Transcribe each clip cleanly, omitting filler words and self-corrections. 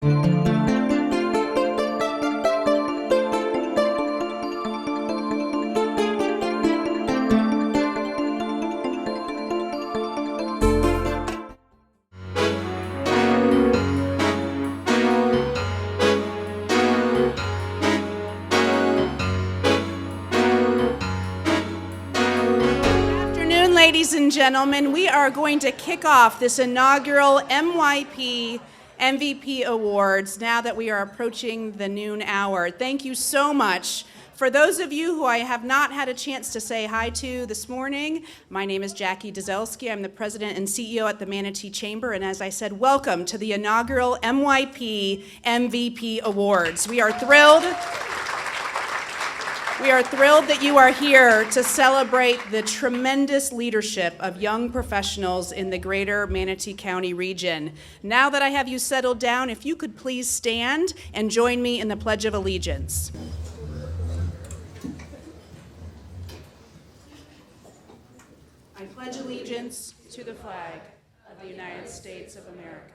Ladies and gentlemen, we are going to kick off this inaugural MYP MVP Awards now that we are approaching the noon hour. Thank you so much. For those of you who I have not had a chance to say hi to this morning, my name is Jackie Dzelski. I'm the president and CEO at the Manatee Chamber, and as I said, welcome to the inaugural MYP MVP Awards. We are thrilled that you are here to celebrate the tremendous leadership of young professionals in the greater Manatee County region. Now that I have you settled down, if you could please stand and join me in the Pledge of Allegiance. I pledge allegiance to the flag of the United States of America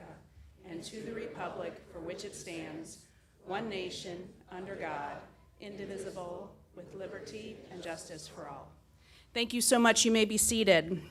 and to the republic for which it stands, one nation, under God, indivisible, with liberty and justice for all. Thank you so much. You may be seated.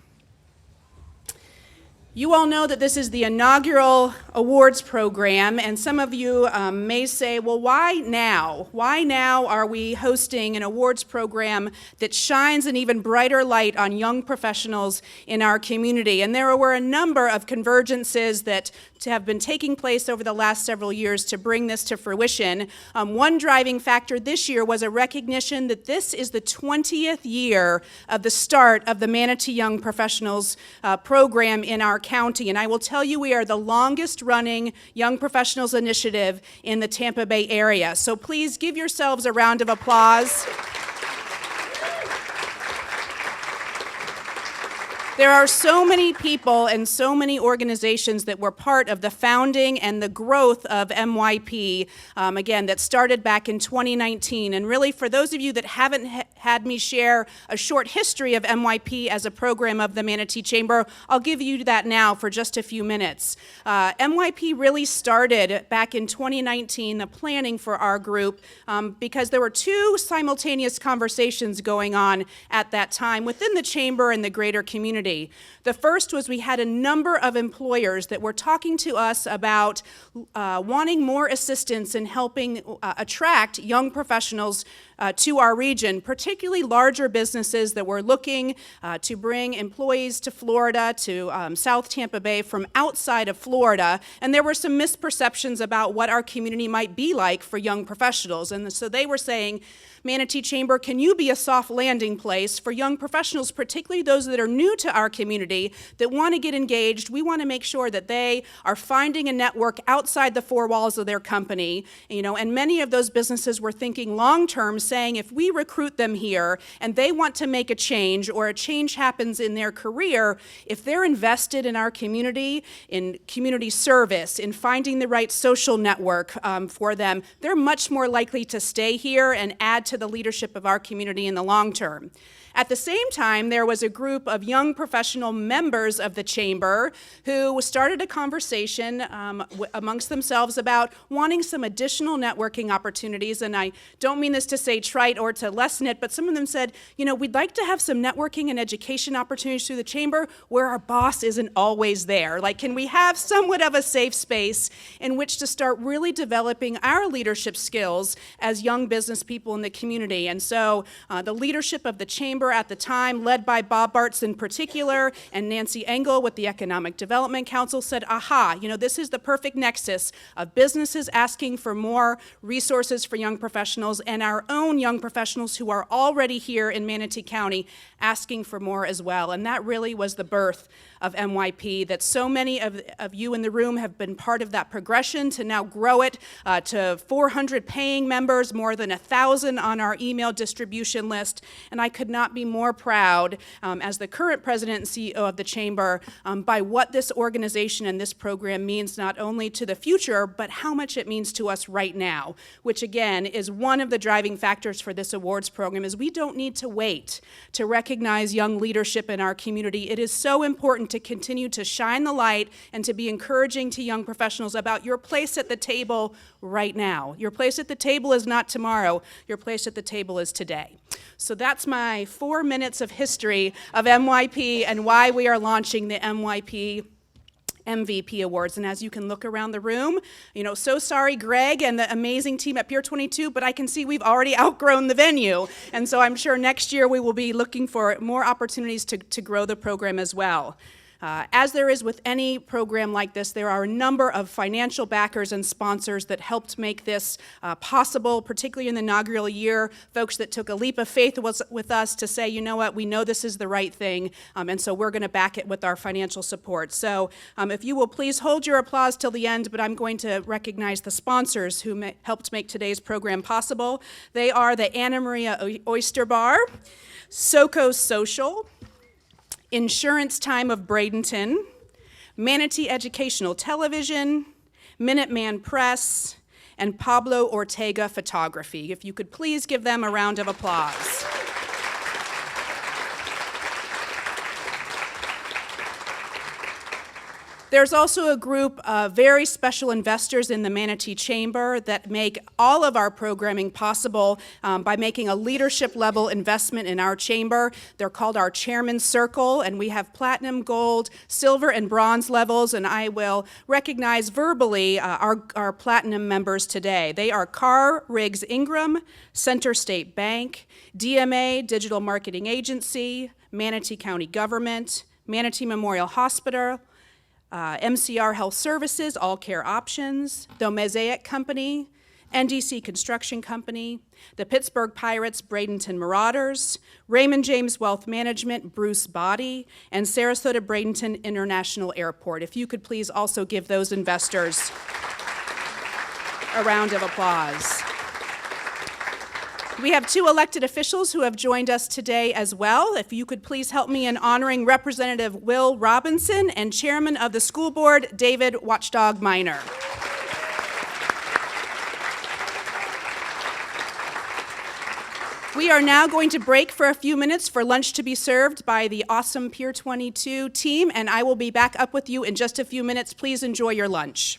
You all know that this is the inaugural awards program, and some of you may say, well, why now? Why now are we hosting an awards program that shines an even brighter light on young professionals in our community? And there were a number of convergences that have been taking place over the last several years to bring this to fruition. One driving factor this year was a recognition that this is the 20th year of the start of the Manatee Young Professionals program in our county. And I will tell you, we are the longest running Young Professionals initiative in the Tampa Bay area. So please give yourselves a round of applause. There are so many people and so many organizations that were part of the founding and the growth of MYP, again, that started back in 2019. And really, for those of you that haven't had me share a short history of MYP as a program of the Manatee Chamber, I'll give you that now for just a few minutes. MYP really started back in 2019, the planning for our group, because there were two simultaneous conversations going on at that time within the Chamber and the greater community. The first was we had a number of employers that were talking to us about wanting more assistance in helping attract young professionals to our region, particularly larger businesses that were looking to bring employees to Florida, to South Tampa Bay from outside of Florida. And there were some misperceptions about what our community might be like for young professionals. And so they were saying, Manatee Chamber, can you be a soft landing place for young professionals, particularly those that are new to our community, that want to get engaged? We want to make sure that they are finding a network outside the four walls of their company, and many of those businesses were thinking long-term, saying if we recruit them here and they want to make a change or a change happens in their career, if they're invested in our community, in community service, in finding the right social network for them, they're much more likely to stay here and add to the leadership of our community in the long term. At the same time, there was a group of young professional members of the Chamber who started a conversation amongst themselves about wanting some additional networking opportunities. And I don't mean this to say trite or to lessen it, but some of them said, we'd like to have some networking and education opportunities through the Chamber where our boss isn't always there. Like, can we have somewhat of a safe space in which to start really developing our leadership skills as young business people in the community? And so the leadership of the Chamber at the time, led by Bob Bartz in particular, and Nancy Engel with the Economic Development Council, said, aha, this is the perfect nexus of businesses asking for more resources for young professionals and our own young professionals who are already here in Manatee County asking for more as well. And that really was the birth of MYP, that so many of you in the room have been part of that progression to now grow it to 400 paying members, more than 1,000 on our email distribution list. And I could not not be more proud as the current president and CEO of the Chamber by what this organization and this program means not only to the future, but how much it means to us right now, which again is one of the driving factors for this awards program. Is we don't need to wait to recognize young leadership in our community. It is so important to continue to shine the light and to be encouraging to young professionals about your place at the table right now. Your place at the table is not tomorrow. Your place at the table is today. So that's my 4 minutes of history of MYP and why we are launching the MYP MVP Awards. And as you can look around the room, so sorry, Greg and the amazing team at Pier 22, but I can see we've already outgrown the venue. And so I'm sure next year we will be looking for more opportunities to grow the program as well. As there is with any program like this, there are a number of financial backers and sponsors that helped make this possible, particularly in the inaugural year, folks that took a leap of faith with us to say, you know what, we know this is the right thing, and so we're going to back it with our financial support. So if you will please hold your applause till the end, but I'm going to recognize the sponsors who helped make today's program possible. They are the Anna Maria Oyster Bar, SoCo Social, Insurance Time of Bradenton, Manatee Educational Television, Minuteman Press, and Pablo Ortega Photography. If you could please give them a round of applause. There's also a group of very special investors in the Manatee Chamber that make all of our programming possible by making a leadership level investment in our chamber. They're called our Chairman's Circle, and we have platinum, gold, silver, and bronze levels, and I will recognize verbally our platinum members today. They are Carr Riggs Ingram, Center State Bank, DMA Digital Marketing Agency, Manatee County Government, Manatee Memorial Hospital, MCR Health Services, All Care Options, the Mosaic Company, NDC Construction Company, the Pittsburgh Pirates, Bradenton Marauders, Raymond James Wealth Management, Bruce Body, and Sarasota Bradenton International Airport. If you could please also give those investors a round of applause. We have 2 elected officials who have joined us today as well. If you could please help me in honoring Representative Will Robinson and Chairman of the School Board, David Watchdog Minor. We are now going to break for a few minutes for lunch to be served by the awesome Pier 22 team, and I will be back up with you in just a few minutes. Please enjoy your lunch.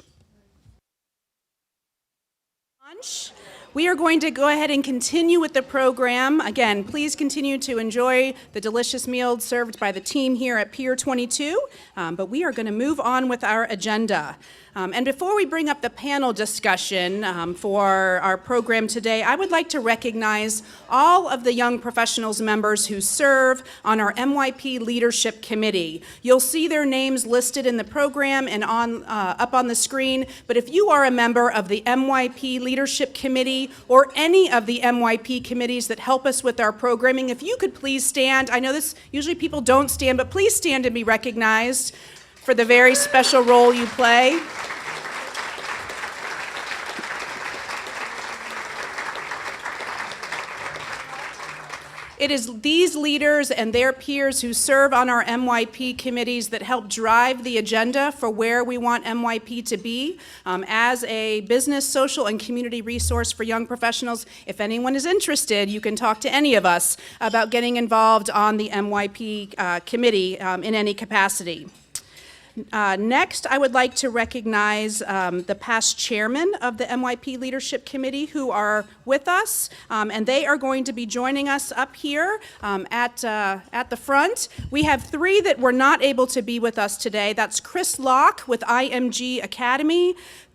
We are going to go ahead and continue with the program. Again, please continue to enjoy the delicious meal served by the team here at Pier 22, but we are going to move on with our agenda. And before we bring up the panel discussion for our program today, I would like to recognize all of the young professionals members who serve on our MYP Leadership Committee. You'll see their names listed in the program and up on the screen, but if you are a member of the MYP Leadership Committee or any of the MYP committees that help us with our programming, if you could please stand. I know this usually people don't stand, but please stand and be recognized for the very special role you play. It is these leaders and their peers who serve on our MYP committees that help drive the agenda for where we want MYP to be as a business, social, and community resource for young professionals. If anyone is interested, you can talk to any of us about getting involved on the MYP committee in any capacity. Next, I would like to recognize the past chairmen of the MYP Leadership Committee who are with us, and they are going to be joining us up here at the front. We have 3 that were not able to be with us today. That's Chris Locke with IMG Academy,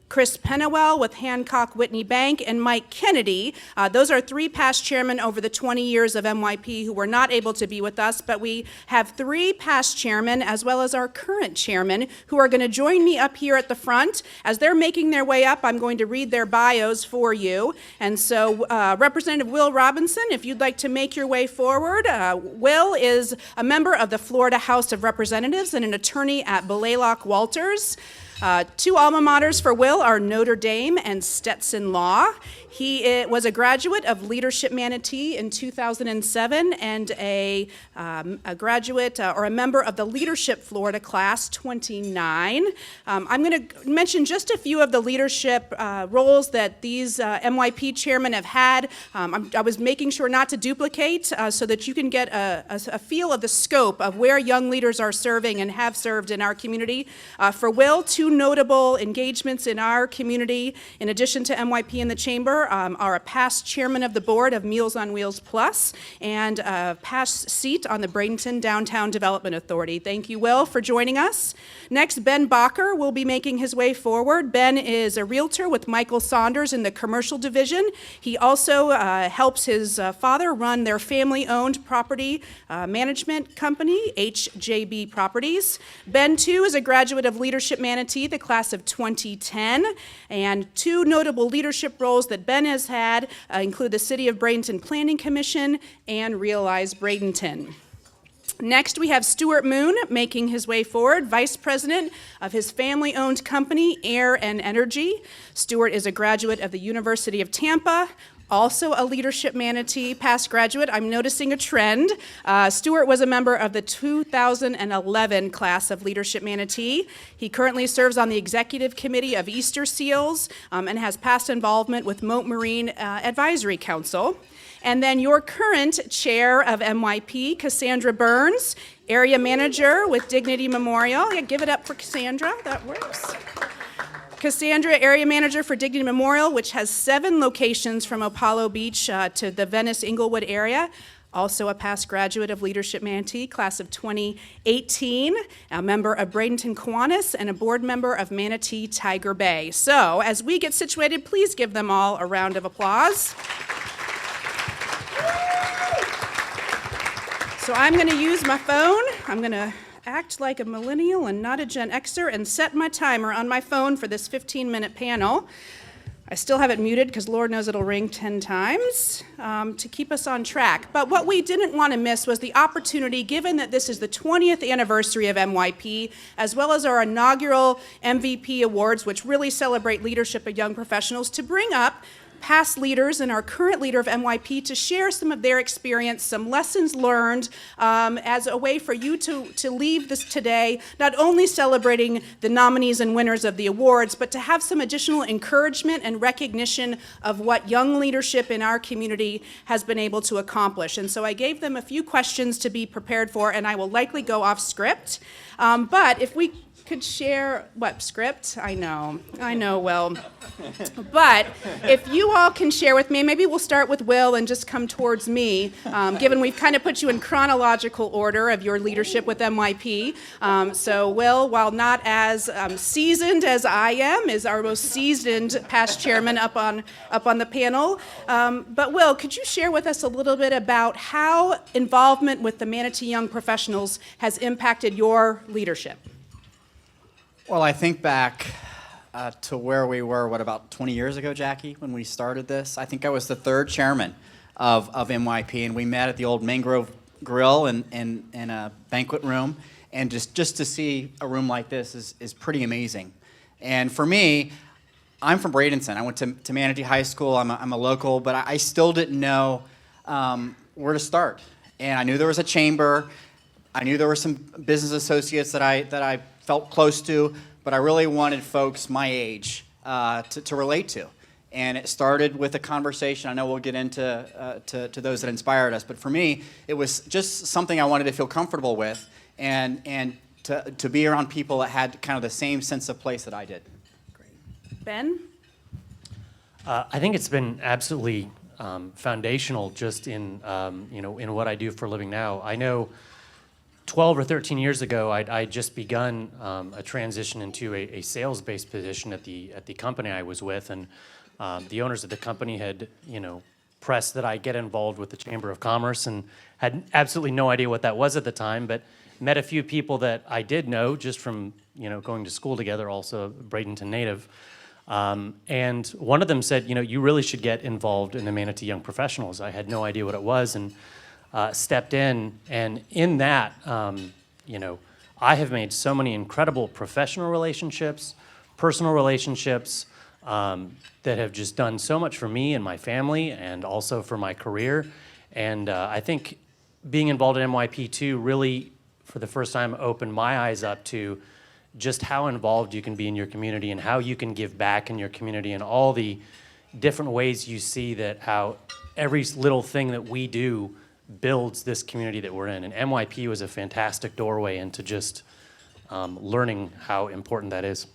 Chris Pennewell with Hancock Whitney Bank, and Mike Kennedy. Those are 3 past chairmen over the 20 years of MYP who were not able to be with us, but we have 3 past chairmen as well as our current chairman who are going to join me up here at the front. As they're making their way up, I'm going to read their bios for you. And so Representative Will Robinson, if you'd like to make your way forward. Will is a member of the Florida House of Representatives and an attorney at Blaylock Walters. Two alma maters for Will are Notre Dame and Stetson Law. He was a graduate of Leadership Manatee in 2007 and a graduate or a member of the Leadership Florida Class 29. I'm going to mention just a few of the leadership roles that these MYP chairmen have had. I was making sure not to duplicate so that you can get a feel of the scope of where young leaders are serving and have served in our community. For Will, two notable engagements in our community, in addition to MYP in the Chamber, are a past chairman of the board of Meals on Wheels Plus and a past seat on the Bradenton Downtown Development Authority. Thank you, Will, for joining us. Next, Ben Bacher will be making his way forward. Ben is a realtor with Michael Saunders in the commercial division. He also helps his father run their family-owned property management company, HJB Properties. Ben, too, is a graduate of Leadership Manatee, the class of 2010, and two notable leadership roles that Ben has had include the City of Bradenton Planning Commission and Realize Bradenton. Next, we have Stuart Moon making his way forward, vice president of his family-owned company, Air and Energy. Stuart is a graduate of the University of Tampa, also a Leadership Manatee past graduate. I'm noticing a trend. Stuart was a member of the 2011 class of Leadership Manatee. He currently serves on the executive committee of Easter Seals and has past involvement with Moat Marine Advisory Council. And then your current chair of MYP, Cassandra Burns, area manager with Dignity Memorial. Yeah, give it up for Cassandra, that works. Cassandra, area manager for Dignity Memorial, which has 7 locations from Apollo Beach to the Venice-Inglewood area. Also a past graduate of Leadership Manatee, class of 2018, a member of Bradenton Kiwanis, and a board member of Manatee Tiger Bay. So, as we get situated, please give them all a round of applause. So I'm going to use my phone. I'm going to act like a millennial and not a Gen Xer and set my timer on my phone for this 15-minute panel. I still have it muted because Lord knows it'll ring 10 times to keep us on track. But what we didn't want to miss was the opportunity, given that this is the 20th anniversary of MYP, as well as our inaugural MVP Awards, which really celebrate leadership of young professionals, to bring up past leaders and our current leader of MYP to share some of their experience, some lessons learned as a way for you to leave this today, not only celebrating the nominees and winners of the awards, but to have some additional encouragement and recognition of what young leadership in our community has been able to accomplish. And so I gave them a few questions to be prepared for, and I will likely go off script. But if we could share, what, script? I know, Will. But if you all can share with me, maybe we'll start with Will and just come towards me, given we've kind of put you in chronological order of your leadership with MYP. So Will, while not as seasoned as I am, is our most seasoned past chairman up on the panel. But Will, could you share with us a little bit about how involvement with the Manatee Young Professionals has impacted your leadership? Well, I think back to where we were, about 20 years ago, Jackie, when we started this. I think I was the 3rd chairman of MYP, and we met at the old Mangrove Grill in a banquet room. And just to see a room like this is pretty amazing. And for me, I'm from Bradenton. I went to Manatee High School. I'm a local, but I still didn't know where to start. And I knew there was a chamber. I knew there were some business associates that I felt close to, but I really wanted folks my age to relate to. And it started with a conversation. I know we'll get into to those that inspired us, but for me, it was just something I wanted to feel comfortable with and to be around people that had kind of the same sense of place that I did. Great. Ben? I think it's been absolutely foundational just in in what I do for a living now. I know 12 or 13 years ago, I'd just begun a transition into a sales-based position at the company I was with, and the owners of the company had, pressed that I get involved with the Chamber of Commerce, and had absolutely no idea what that was at the time, but met a few people that I did know just from, going to school together, also Bradenton native. And one of them said, you really should get involved in the Manatee Young Professionals. I had no idea what it was, and stepped in, and in that, I have made so many incredible professional relationships, personal relationships that have just done so much for me and my family and also for my career. And I think being involved in MYP too really, for the first time, opened my eyes up to just how involved you can be in your community and how you can give back in your community and all the different ways you see that how every little thing that we do builds this community that we're in. And MYP was a fantastic doorway into just learning how important that is.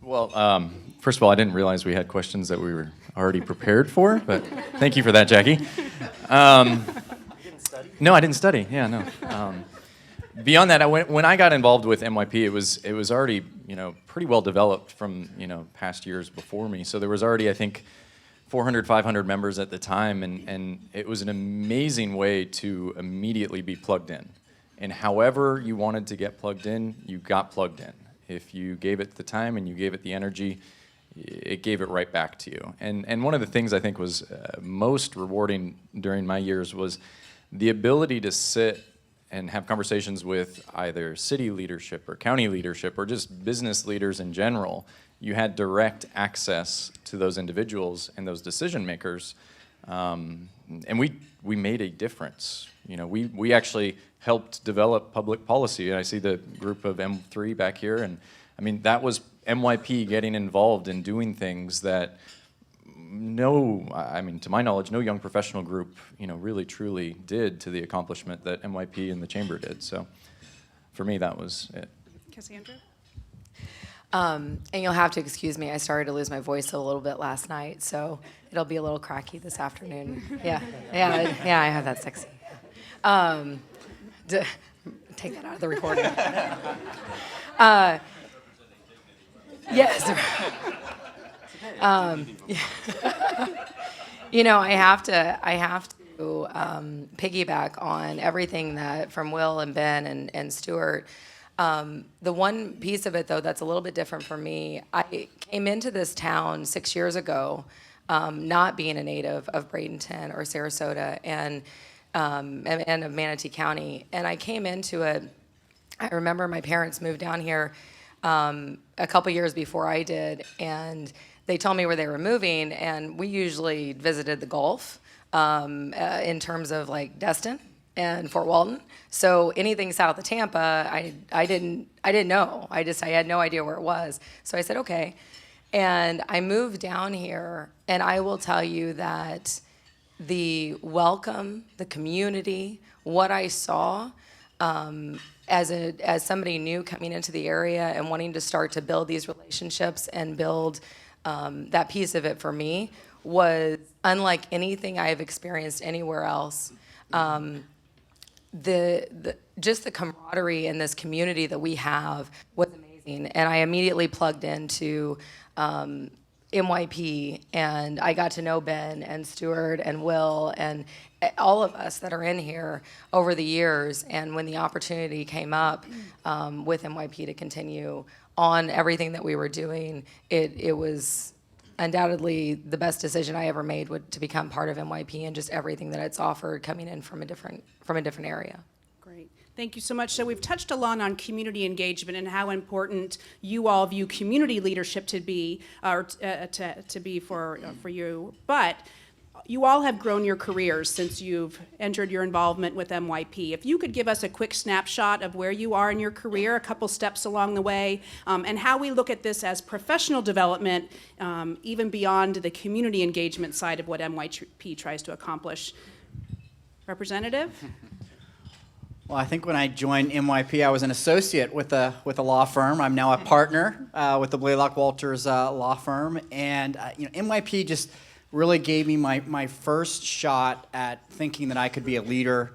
Well, first of all, I didn't realize we had questions that we were already prepared for, but thank you for that, Jackie. No, I didn't study. Yeah, no. Beyond that, when I got involved with MYP, it was already pretty well developed from past years before me. So there was already, I think, 400, 500 members at the time, and it was an amazing way to immediately be plugged in. And however you wanted to get plugged in, you got plugged in. If you gave it the time and you gave it the energy, it gave it right back to you. And one of the things I think was most rewarding during my years was the ability to sit and have conversations with either city leadership or county leadership or just business leaders in general. You had direct access to those individuals and those decision makers, and we made a difference. We actually helped develop public policy. I see the group of M3 back here, and I mean that was MYP getting involved in doing things that to my knowledge, no young professional group, really truly did to the accomplishment that MYP and the Chamber did. So, for me, that was it. Cassandra? And you'll have to excuse me, I started to lose my voice a little bit last night, so it'll be a little cracky this afternoon. Yeah, I have that sexy. Take that out of the recording. Yes. I have to piggyback on everything that from Will and Ben and Stuart. The one piece of it, though, that's a little bit different for me, I came into this town 6 years ago, not being a native of Bradenton or Sarasota and of Manatee County. And I came into it, I remember my parents moved down here a couple years before I did, and they told me where they were moving, and we usually visited the Gulf in terms of like Destin and Fort Walton. So anything south of Tampa, I didn't know. I had no idea where it was. So I said, okay. And I moved down here, and I will tell you that the welcome, the community, what I saw as somebody new coming into the area and wanting to start to build these relationships and build that piece of it for me was unlike anything I have experienced anywhere else. Just the camaraderie in this community that we have was amazing, and I immediately plugged into MYP, and I got to know Ben and Stuart and Will and all of us that are in here over the years. And when the opportunity came up with MYP to continue on everything that we were doing, it was undoubtedly the best decision I ever made to become part of MYP and just everything that it's offered coming in from a different area. Great. Thank you so much. So we've touched a lot on community engagement and how important you all view community leadership to be, to be for you. But you all have grown your careers since you've entered your involvement with MYP. If you could give us a quick snapshot of where you are in your career, a couple steps along the way, and how we look at this as professional development, even beyond the community engagement side of what MYP tries to accomplish. Representative? Well, I think when I joined MYP, I was an associate with a law firm. I'm now a partner with the Blaylock Walters law firm, and MYP just really gave me my first shot at thinking that I could be a leader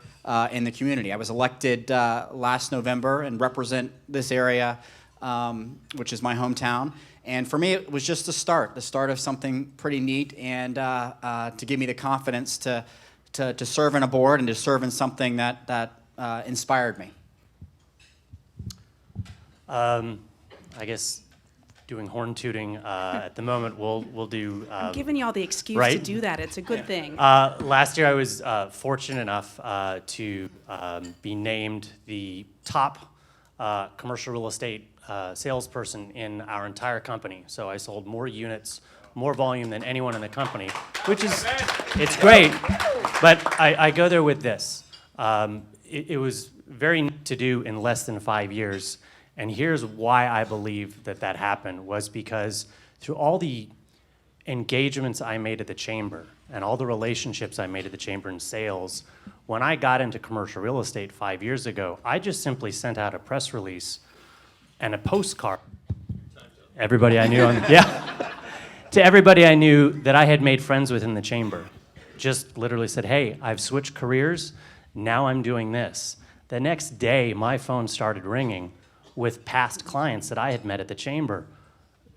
in the community. I was elected last November and represent this area, which is my hometown. And for me, it was just the start of something pretty neat, and to give me the confidence to serve on a board and to serve in something that inspired me. I guess doing horn tooting at the moment. We'll do. I'm giving you all the excuse right? to do that. It's a good thing. Last year, I was fortunate enough to be named the top commercial real estate salesperson in our entire company. So I sold more units, more volume than anyone in the company, which is, it's great, but I go there with this. It was very neat to do in less than 5 years, and here's why I believe that that happened, was because through all the engagements I made at the chamber and all the relationships I made at the chamber in sales, when I got into commercial real estate 5 years ago, I just simply sent out a press release and a postcard. Everybody I knew, to everybody I knew that I had made friends with in the chamber. Just literally said, hey, I've switched careers, now I'm doing this. The next day, my phone started ringing with past clients that I had met at the chamber,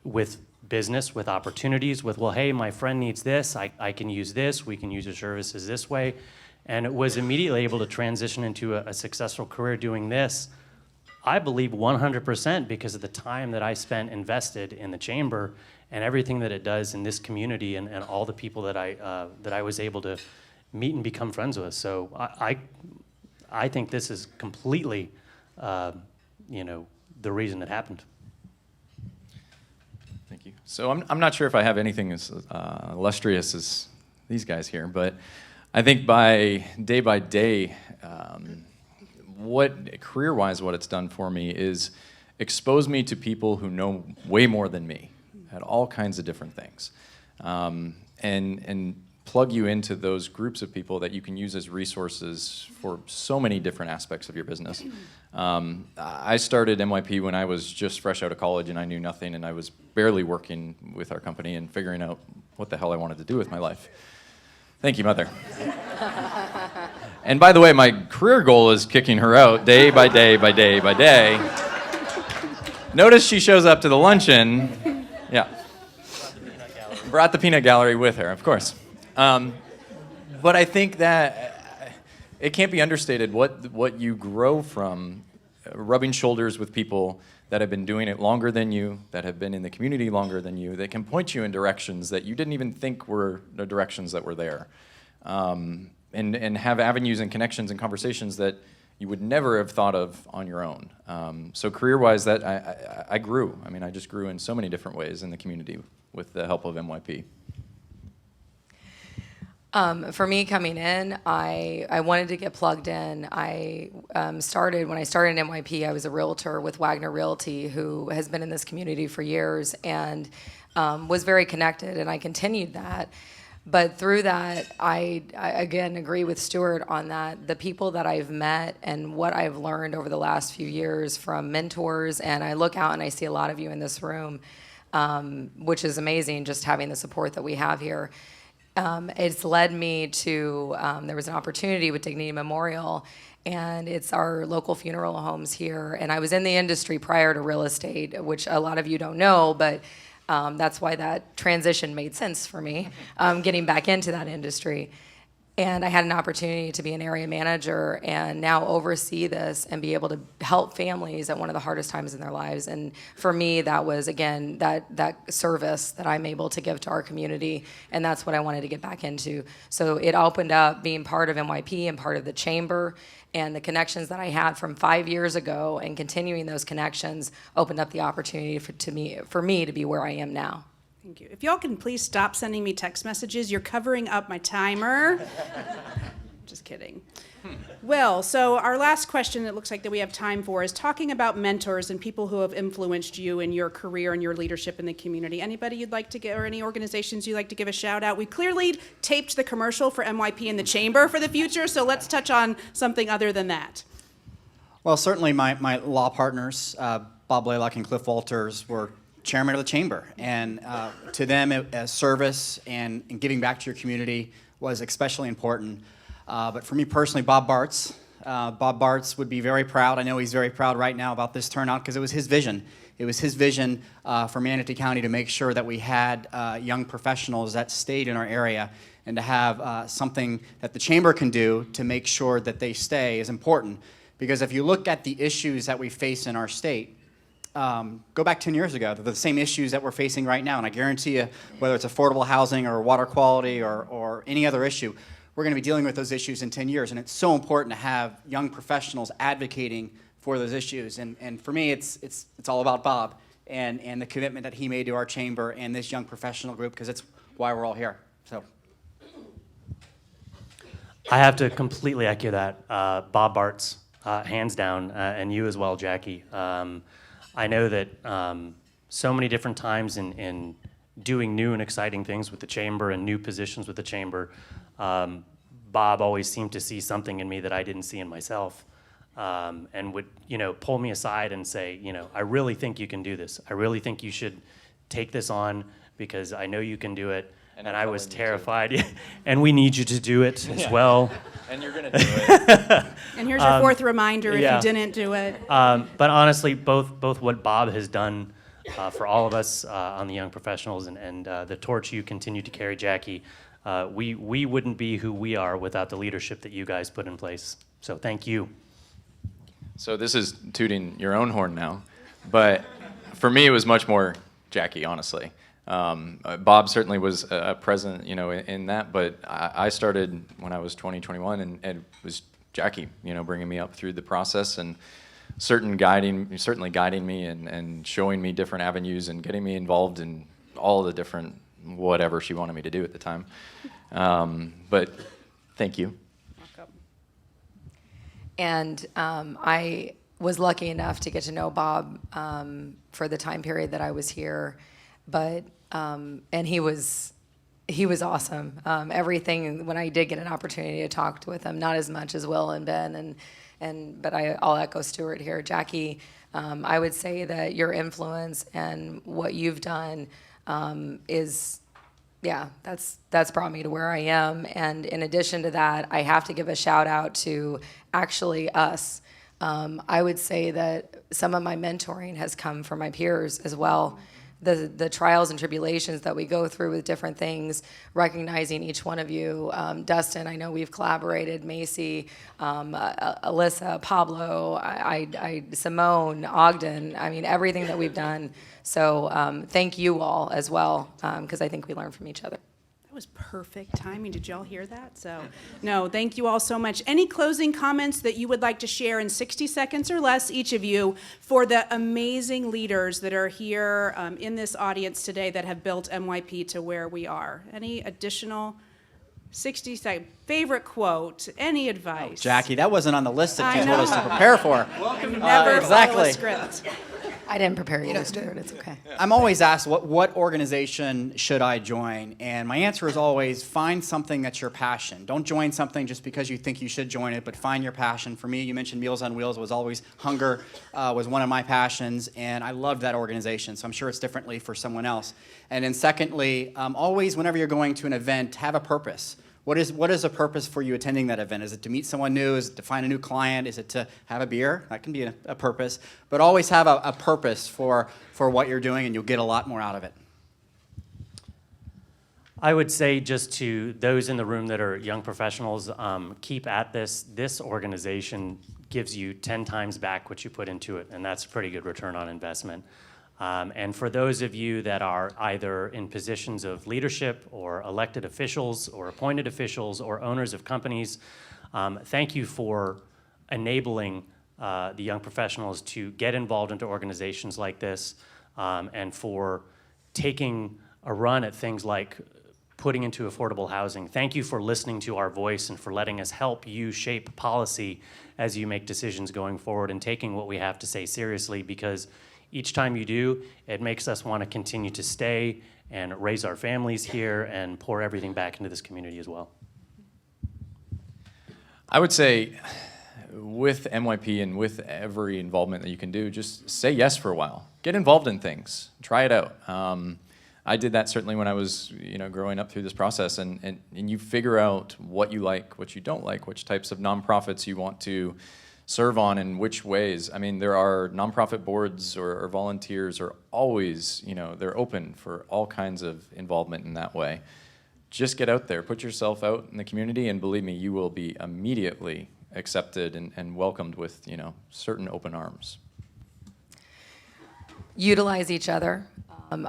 with business, with opportunities, with, well, hey, my friend needs this, I can use this, we can use your services this way. And it was immediately able to transition into a successful career doing this, I believe 100% because of the time that I spent invested in the chamber and everything that it does in this community and all the people that I was able to meet and become friends with. So I think this is completely, the reason it happened. Thank you. So I'm not sure if I have anything as illustrious as these guys here, but I think by day, what career-wise, what it's done for me is expose me to people who know way more than me at all kinds of different things, and plug you into those groups of people that you can use as resources for so many different aspects of your business. I started MYP when I was just fresh out of college and I knew nothing, and I was barely working with our company and figuring out what the hell I wanted to do with my life. Thank you, Mother. And by the way, my career goal is kicking her out day by day by day by day. Notice she shows up to the luncheon. Yeah. Brought the peanut gallery with her, of course. But I think that it can't be understated what you grow from rubbing shoulders with people that have been doing it longer than you, that have been in the community longer than you, that can point you in directions that you didn't even think were the directions that were there. And have avenues and connections and conversations that you would never have thought of on your own. So career-wise, that I grew. I mean, I just grew in so many different ways in the community with the help of MYP. For me coming in, I wanted to get plugged in. When I started in NYP, I was a realtor with Wagner Realty, who has been in this community for years and was very connected, and I continued that. But through that, I again agree with Stuart on that. The people that I've met and what I've learned over the last few years from mentors, and I look out and I see a lot of you in this room, which is amazing, just having the support that we have here. It's led me to, there was an opportunity with Dignity Memorial, and it's our local funeral homes here. And I was in the industry prior to real estate, which a lot of you don't know, but that's why that transition made sense for me, getting back into that industry. And I had an opportunity to be an area manager and now oversee this and be able to help families at one of the hardest times in their lives. And for me, that was, again, that service that I'm able to give to our community, and that's what I wanted to get back into. So it opened up being part of MYP and part of the chamber, and the connections that I had from 5 years ago and continuing those connections opened up the opportunity for me to be where I am now. Thank you. If y'all can please stop sending me text messages, you're covering up my timer. Just kidding. Well, so our last question it looks like that we have time for is talking about mentors and people who have influenced you in your career and your leadership in the community. Anybody you'd like to get, or any organizations you'd like to give a shout out? We clearly taped the commercial for MYP in the chamber for the future, so let's touch on something other than that. Well, certainly my law partners, Bob Blaylock and Cliff Walters, were chairman of the chamber, and to them, service and giving back to your community was especially important. But for me personally, Bob Bartz would be very proud. I know he's very proud right now about this turnout because it was his vision. It was his vision for Manatee County to make sure that we had young professionals that stayed in our area, and to have something that the chamber can do to make sure that they stay is important. Because if you look at the issues that we face in our state, go back 10 years ago, they're the same issues that we're facing right now, and I guarantee you, whether it's affordable housing or water quality or any other issue, we're going to be dealing with those issues in 10 years, and it's so important to have young professionals advocating for those issues. And for me, it's all about Bob and the commitment that he made to our chamber and this young professional group, because it's why we're all here. So. I have to completely echo that. Bob Bartz, hands down, and you as well, Jackie. I know that so many different times in doing new and exciting things with the chamber and new positions with the chamber, Bob always seemed to see something in me that I didn't see in myself, and would pull me aside and say, I really think you can do this. I really think you should take this on because I know you can do it. And I was terrified. And we need you to do it as well. And you're going to do it. And here's your fourth reminder if yeah. you didn't do it. But honestly, both what Bob has done for all of us on the young professionals and the torch you continue to carry, Jackie, we wouldn't be who we are without the leadership that you guys put in place. So thank you. So this is tooting your own horn now. But for me, it was much more Jackie, honestly. Bob certainly was present, in that, but I started when I was 20, 21, and it was Jackie, bringing me up through the process and certainly guiding me and showing me different avenues and getting me involved in all the different whatever she wanted me to do at the time. But thank you. And I was lucky enough to get to know Bob for the time period that I was here. But and he was awesome. Everything, when I did get an opportunity to talk with him, not as much as Will and Ben, but I'll echo Stuart here. Jackie, I would say that your influence and what you've done is, that's brought me to where I am. And in addition to that, I have to give a shout out to actually us. I would say that some of my mentoring has come from my peers as well. The trials and tribulations that we go through with different things, recognizing each one of you. Dustin, I know we've collaborated, Macy, Alyssa, Pablo, Simone, Ogden, everything that we've done. So thank you all as well, because I think we learn from each other. That was perfect timing. Did y'all hear that? No, thank you all so much. Any closing comments that you would like to share in 60 seconds or less, each of you, for the amazing leaders that are here in this audience today that have built MYP to where we are? Any additional 60 seconds? Favorite quote? Any advice? Jackie, that wasn't on the list that I you told us to know. prepare for. Welcome. Never follow a exactly. script. I didn't prepare you, Stuart. It's okay. I'm always asked, what organization should I join? And my answer is always, find something that's your passion. Don't join something just because you think you should join it, but find your passion. For me, you mentioned Meals on Wheels was always hunger, was one of my passions, and I loved that organization, so I'm sure it's differently for someone else. And then secondly, always, whenever you're going to an event, have a purpose. What is a purpose for you attending that event? Is it to meet someone new? Is it to find a new client? Is it to have a beer? That can be a purpose. But always have a purpose for what you're doing, and you'll get a lot more out of it. I would say just to those in the room that are young professionals, keep at this. This organization gives you 10 times back what you put into it, and that's a pretty good return on investment. And for those of you that are either in positions of leadership or elected officials or appointed officials or owners of companies, thank you for enabling the young professionals to get involved into organizations like this, and for taking a run at things like putting into affordable housing. Thank you for listening to our voice and for letting us help you shape policy as you make decisions going forward and taking what we have to say seriously, because each time you do, it makes us want to continue to stay and raise our families here and pour everything back into this community as well. I would say with MYP and with every involvement that you can do, just say yes for a while. Get involved in things. Try it out. I did that certainly when I was growing up through this process, and you figure out what you like, what you don't like, which types of nonprofits you want to serve on in which ways. I mean, there are nonprofit boards or volunteers are always, they're open for all kinds of involvement in that way. Just get out there, put yourself out in the community, and believe me, you will be immediately accepted and welcomed with, certain open arms. Utilize each other.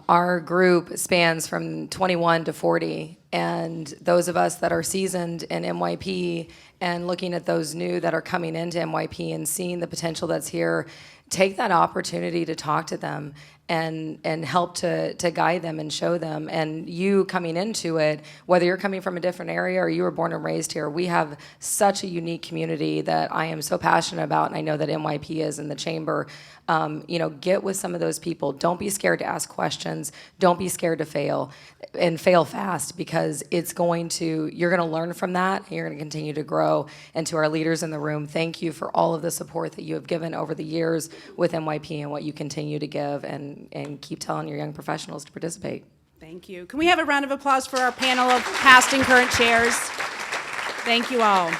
Our group spans from 21 to 40, and those of us that are seasoned in MYP and looking at those new that are coming into MYP and seeing the potential that's here, take that opportunity to talk to them and help to guide them and show them. And you coming into it, whether you're coming from a different area or you were born and raised here, we have such a unique community that I am so passionate about, and I know that MYP is in the chamber. Get with some of those people. Don't be scared to ask questions. Don't be scared to fail, and fail fast, because you're going to learn from that, and you're going to continue to grow. And to our leaders in the room, thank you for all of the support that you have given over the years with MYP and what you continue to give, and keep telling your young professionals to participate. Thank you. Can we have a round of applause for our panel of past and current chairs? Thank you all.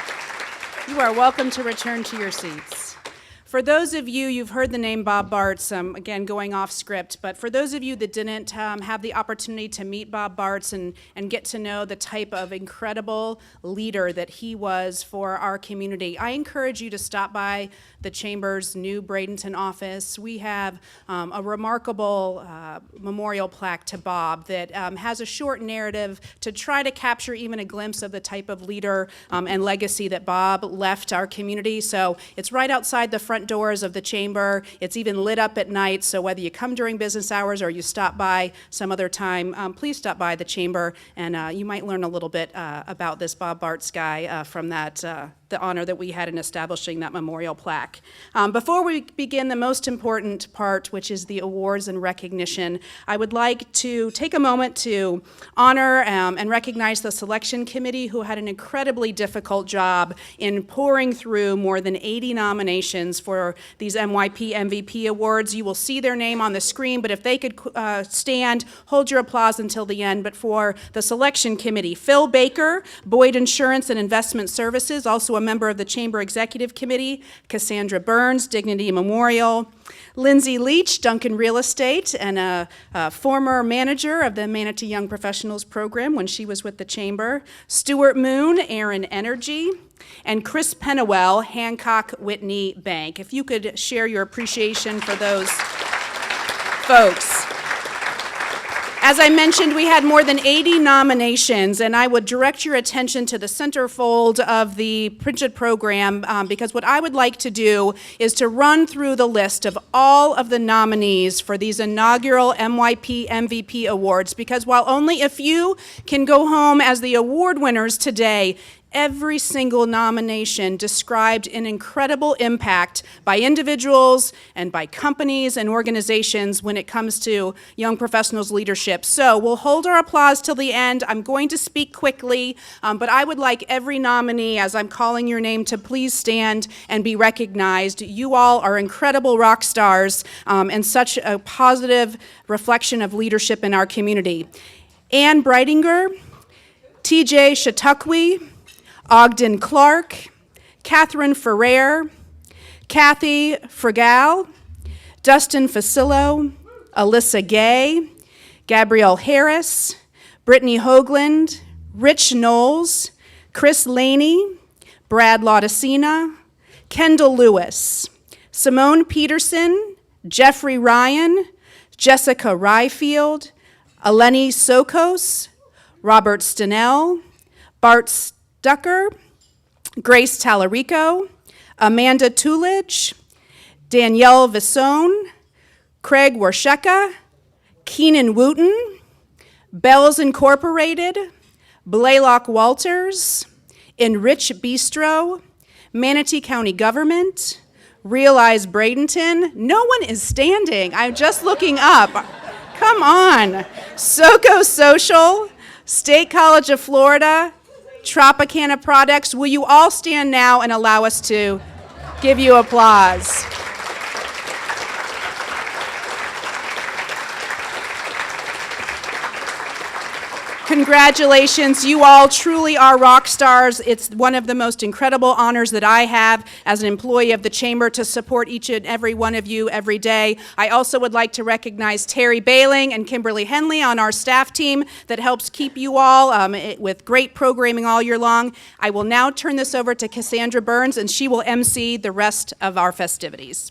You are welcome to return to your seats. For those of you, you've heard the name Bob Bartz, again, going off script, but for those of you that didn't have the opportunity to meet Bob Bartz and get to know the type of incredible leader that he was for our community, I encourage you to stop by the Chamber's new Bradenton office. We have a remarkable memorial plaque to Bob that has a short narrative to try to capture even a glimpse of the type of leader and legacy that Bob left our community. So it's right outside the front doors of the Chamber. It's even lit up at night, so whether you come during business hours or you stop by some other time, please stop by the Chamber, and you might learn a little bit about this Bob Bartz guy from the honor that we had in establishing that memorial plaque. Before we begin the most important part, which is the awards and recognition, I would like to take a moment to honor and recognize the selection committee, who had an incredibly difficult job in pouring through more than 80 nominations for these MYP MVP Awards. You will see their name on the screen, but if they could stand, hold your applause until the end. But for the selection committee, Phil Baker, Boyd Insurance and Investment Services, also a member of the Chamber Executive Committee; Cassandra Burns, Dignity Memorial; Lindsay Leach, Duncan Real Estate, and a former manager of the Manatee Young Professionals Program when she was with the Chamber; Stuart Moon, Aaron Energy; and Chris Pennewell, Hancock Whitney Bank. If you could share your appreciation for those folks. As I mentioned, we had more than 80 nominations, and I would direct your attention to the centerfold of the printed program, because what I would like to do is to run through the list of all of the nominees for these inaugural MYP MVP Awards, because while only a few can go home as the award winners today, every single nomination described an incredible impact by individuals and by companies and organizations when it comes to young professionals leadership. So we'll hold our applause till the end. I'm going to speak quickly, but I would like every nominee, as I'm calling your name, to please stand and be recognized. You all are incredible rock stars and such a positive reflection of leadership in our community. Ann Breitinger, TJ Chautauqui, Ogden Clark, Catherine Ferrer, Kathy Fregal, Dustin Facillo, Alyssa Gay, Gabrielle Harris, Brittany Hoagland, Rich Knowles, Chris Laney, Brad Laudicina, Kendall Lewis, Simone Peterson, Jeffrey Ryan, Jessica Ryfield, Eleni Sokos, Robert Stenell, Bart Stucker, Grace Talarico, Amanda Tulich, Danielle Visone, Craig Warsheka, Keenan Wooten, Bells Incorporated, Blaylock Walters, Enrich Bistro, Manatee County Government, Realize Bradenton. No one is standing. I'm just looking up. Come on. SoCo Social, State College of Florida, Tropicana Products. Will you all stand now and allow us to give you applause? Congratulations, you all truly are rock stars. It's one of the most incredible honors that I have as an employee of the Chamber to support each and every one of you every day. I also would like to recognize Terry Bailing and Kimberly Henley on our staff team that helps keep you all with great programming all year long. I will now turn this over to Cassandra Burns, and she will MC the rest of our festivities.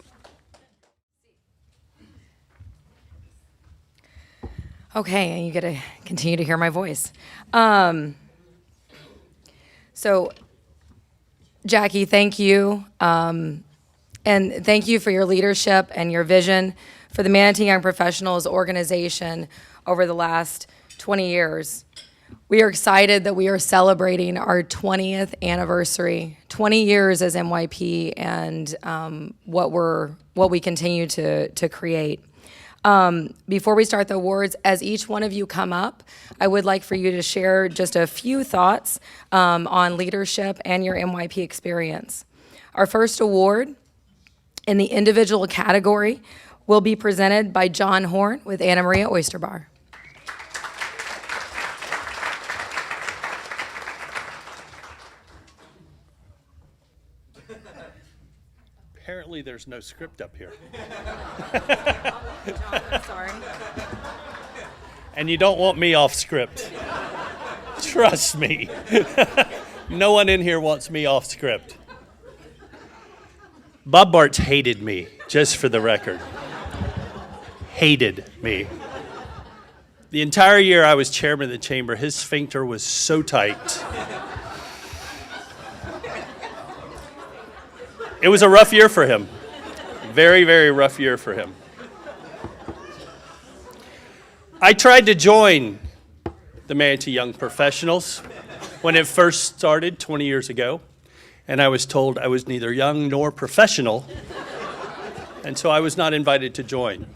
Okay, and you get to continue to hear my voice. So, Jackie, thank you. And thank you for your leadership and your vision for the Manatee Young Professionals organization over the last 20 years. We are excited that we are celebrating our 20th anniversary, 20 years as MYP, and what we continue to create. Before we start the awards, as each one of you come up, I would like for you to share just a few thoughts on leadership and your MYP experience. Our first award in the individual category will be presented by John Horn with Anna Maria Oyster Bar. Apparently, there's no script up here. John, I'm sorry. And you don't want me off script. Trust me. No one in here wants me off script. Bob Bartz hated me, just for the record. Hated me. The entire year I was chairman of the chamber, his sphincter was so tight. It was a rough year for him. Very, very rough year for him. I tried to join the Manatee Young Professionals when it first started 20 years ago, and I was told I was neither young nor professional, and so I was not invited to join.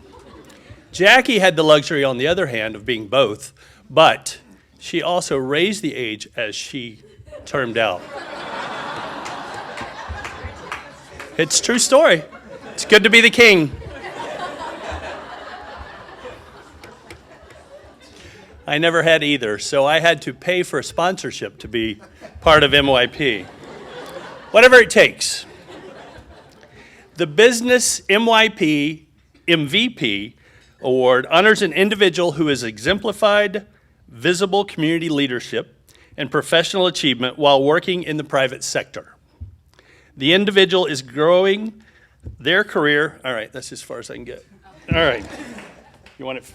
Jackie had the luxury, on the other hand, of being both, but she also raised the age as she termed out. It's a true story. It's good to be the king. I never had either, so I had to pay for a sponsorship to be part of MYP. Whatever it takes. The Business MYP MVP Award honors an individual who has exemplified visible community leadership and professional achievement while working in the private sector. The individual is growing their career. All right, that's as far as I can get. All right. You want it?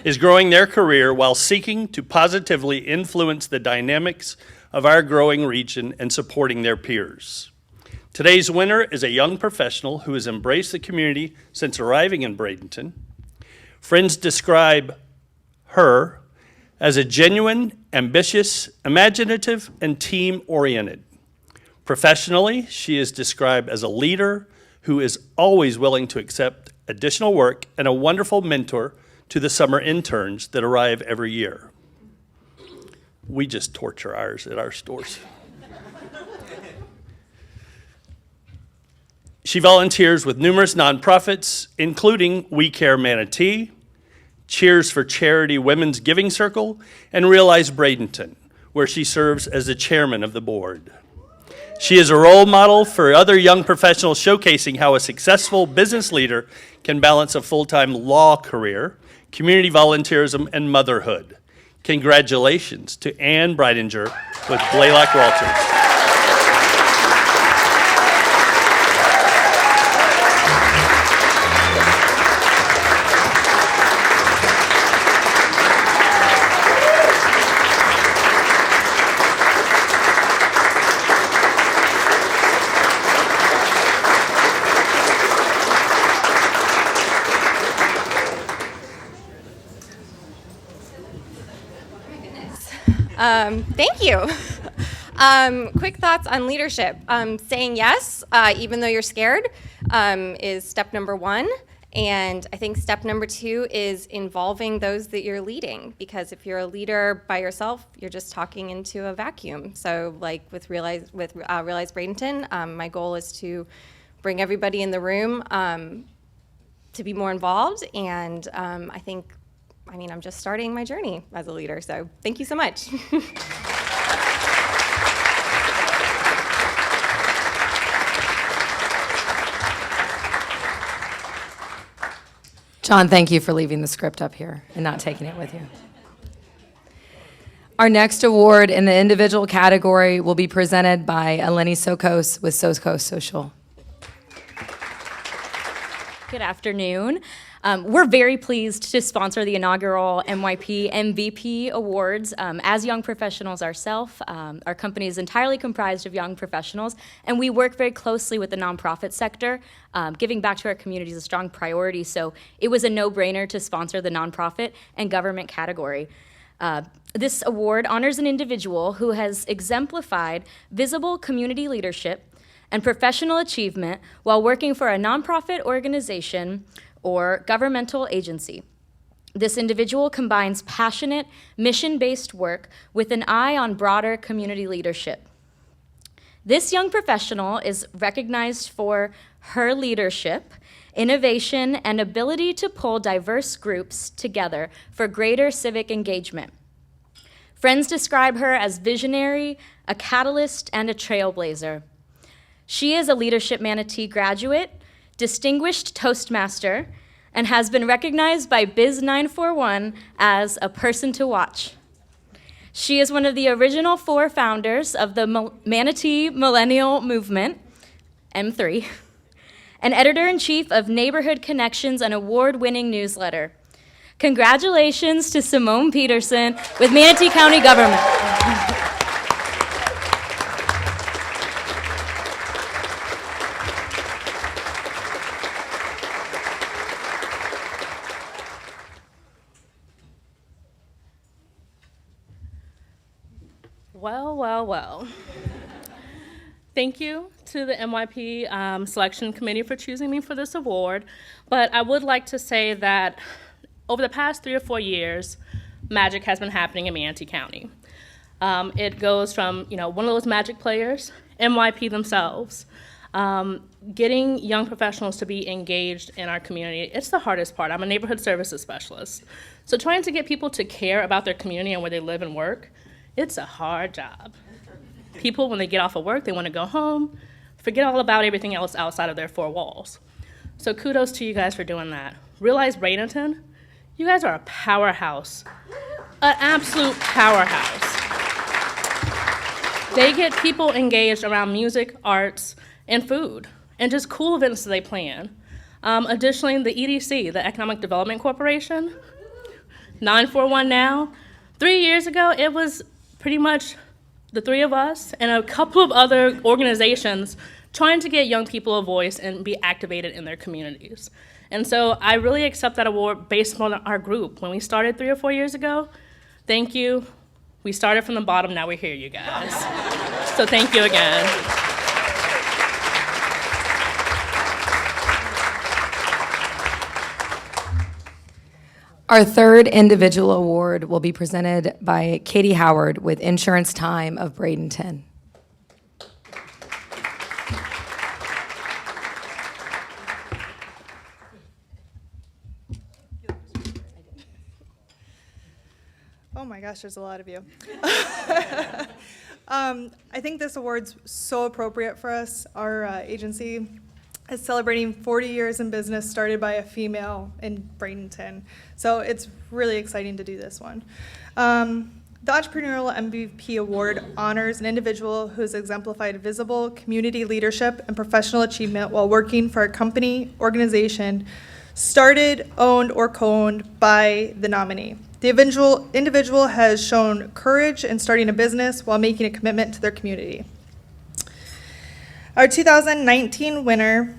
Is growing their career while seeking to positively influence the dynamics of our growing region and supporting their peers. Today's winner is a young professional who has embraced the community since arriving in Bradenton. Friends describe her as a genuine, ambitious, imaginative, and team-oriented. Professionally, she is described as a leader who is always willing to accept additional work and a wonderful mentor to the summer interns that arrive every year. We just torture ours at our stores. She volunteers with numerous nonprofits, including We Care Manatee, Cheers for Charity Women's Giving Circle, and Realize Bradenton, where she serves as the chairman of the board. She is a role model for other young professionals, showcasing how a successful business leader can balance a full-time law career, community volunteerism, and motherhood. Congratulations to Ann Breidinger with Blaylock Walters. Thank you. Quick thoughts on leadership. Saying yes, even though you're scared, is step number one. And I think step number two is involving those that you're leading. Because if you're a leader by yourself, you're just talking into a vacuum. So like with Realize Bradenton, my goal is to bring everybody in the room to be more involved. And I'm just starting my journey as a leader, so thank you so much. John, thank you for leaving the script up here and not taking it with you. Our next award in the individual category will be presented by Eleni Sokos with Sokos Social. Good afternoon. We're very pleased to sponsor the inaugural MYP MVP Awards. As young professionals ourselves, our company is entirely comprised of young professionals, and we work very closely with the nonprofit sector. Giving back to our community is a strong priority, so it was a no-brainer to sponsor the nonprofit and government category. This award honors an individual who has exemplified visible community leadership and professional achievement while working for a nonprofit organization or governmental agency. This individual combines passionate, mission-based work with an eye on broader community leadership. This young professional is recognized for her leadership, innovation, and ability to pull diverse groups together for greater civic engagement. Friends describe her as visionary, a catalyst, and a trailblazer. She is a Leadership Manatee graduate, distinguished Toastmaster, and has been recognized by Biz 941 as a person to watch. She is one of the original 4 founders of the Manatee Millennial Movement, M3, and editor-in-chief of Neighborhood Connections, an award-winning newsletter. Congratulations to Simone Peterson with Manatee County Government. Well, well, well. Thank you to the MYP Selection Committee for choosing me for this award, but I would like to say that over the past 3 or 4 years, magic has been happening in Manatee County. It goes from, one of those magic players, MYP themselves, getting young professionals to be engaged in our community. It's the hardest part. I'm a neighborhood services specialist. So trying to get people to care about their community and where they live and work, it's a hard job. People, when they get off of work, they want to go home, forget all about everything else outside of their 4 walls. So kudos to you guys for doing that. Realize Bradenton, you guys are a powerhouse, an absolute powerhouse. They get people engaged around music, arts, and food, and just cool events that they plan. Additionally, the EDC, the Economic Development Corporation, 941 now. 3 years ago, it was pretty much the 3 of us and a couple of other organizations trying to get young people a voice and be activated in their communities. And so I really accept that award based on our group. When we started 3 or 4 years ago, thank you. We started from the bottom, now we're here, you guys. So thank you again. Our 3rd individual award will be presented by Katie Howard with Insurance Time of Bradenton. Oh my gosh, there's a lot of you. I think this award's so appropriate for us. Our agency is celebrating 40 years in business, started by a female in Bradenton. So it's really exciting to do this one. The Entrepreneurial MVP Award honors an individual who has exemplified visible community leadership and professional achievement while working for a company, organization, started, owned, or co-owned by the nominee. The individual has shown courage in starting a business while making a commitment to their community. Our 2019 winner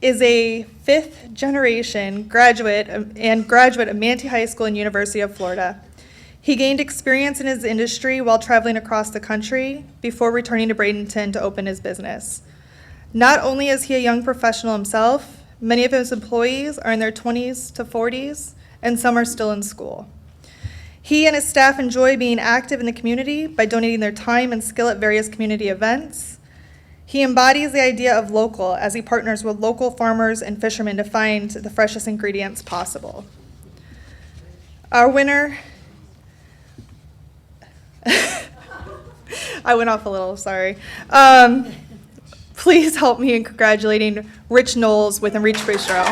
is a 5th generation graduate of Manatee High School and University of Florida. He gained experience in his industry while traveling across the country before returning to Bradenton to open his business. Not only is he a young professional himself, many of his employees are in their 20s to 40s, and some are still in school. He and his staff enjoy being active in the community by donating their time and skill at various community events. He embodies the idea of local as he partners with local farmers and fishermen to find the freshest ingredients possible. Our winner, I went off a little, sorry. Please help me in congratulating Rich Knowles with Enrich Bistro.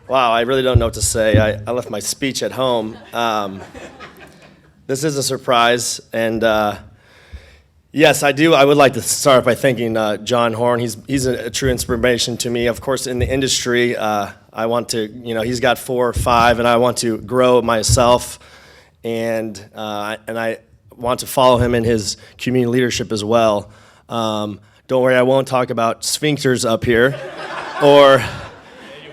Wow, I really don't know what to say. I left my speech at home. This is a surprise, and yes, I do. I would like to start by thanking John Horn. He's a true inspiration to me. Of course, in the industry, I want to, he's got 4 or 5, and I want to grow myself, and I want to follow him in his community leadership as well. Don't worry, I won't talk about sphincters up here,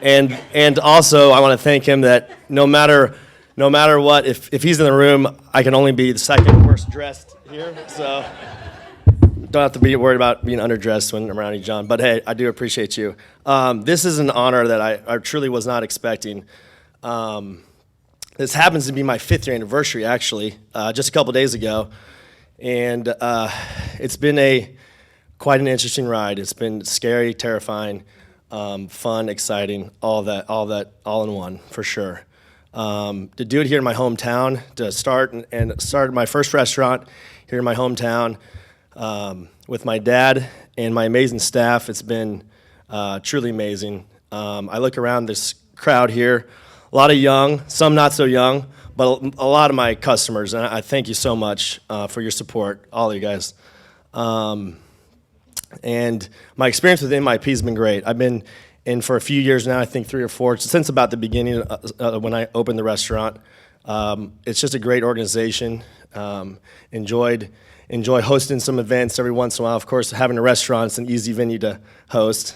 and also I want to thank him that no matter what, if he's in the room, I can only be the second worst dressed here, so don't have to be worried about being underdressed when I'm around you, John. But hey, I do appreciate you. This is an honor that I truly was not expecting. This happens to be my 5th year anniversary, actually, just a couple days ago, and it's been quite an interesting ride. It's been scary, terrifying, fun, exciting, all in one, for sure. To do it here in my hometown, to start my first restaurant here in my hometown with my dad and my amazing staff, it's been truly amazing. I look around this crowd here, a lot of young, some not so young, but a lot of my customers, and I thank you so much for your support, all of you guys. And my experience with MYP has been great. I've been in for a few years now, I think 3 or 4, since about the beginning when I opened the restaurant. It's just a great organization. Enjoy hosting some events every once in a while. Of course, having a restaurant is an easy venue to host.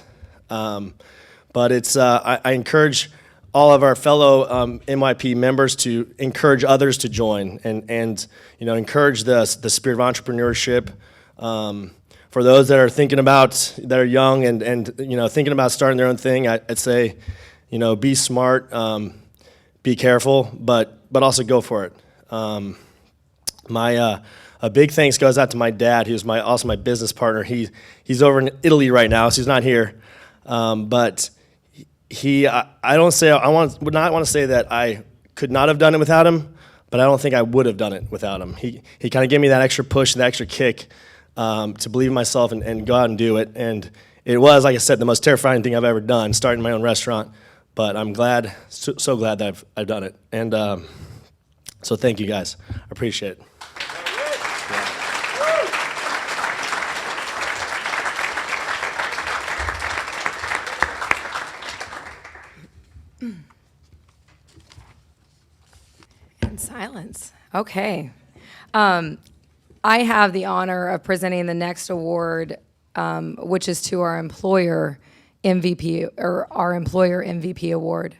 But it's I encourage all of our fellow MYP members to encourage others to join and encourage the spirit of entrepreneurship. For those that are young and thinking about starting their own thing, I'd say, be smart, be careful, but also go for it. A big thanks goes out to my dad, who's also my business partner. He's over in Italy right now, so he's not here. But I would not want to say that I could not have done it without him, but I don't think I would have done it without him. He kind of gave me that extra push, that extra kick to believe in myself and go out and do it. And it was, like I said, the most terrifying thing I've ever done, starting my own restaurant. But I'm glad, so glad that I've done it. And so thank you guys. I appreciate it. And silence. Okay. I have the honor of presenting the next award, which is to our employer MVP, or our Employer MVP Award.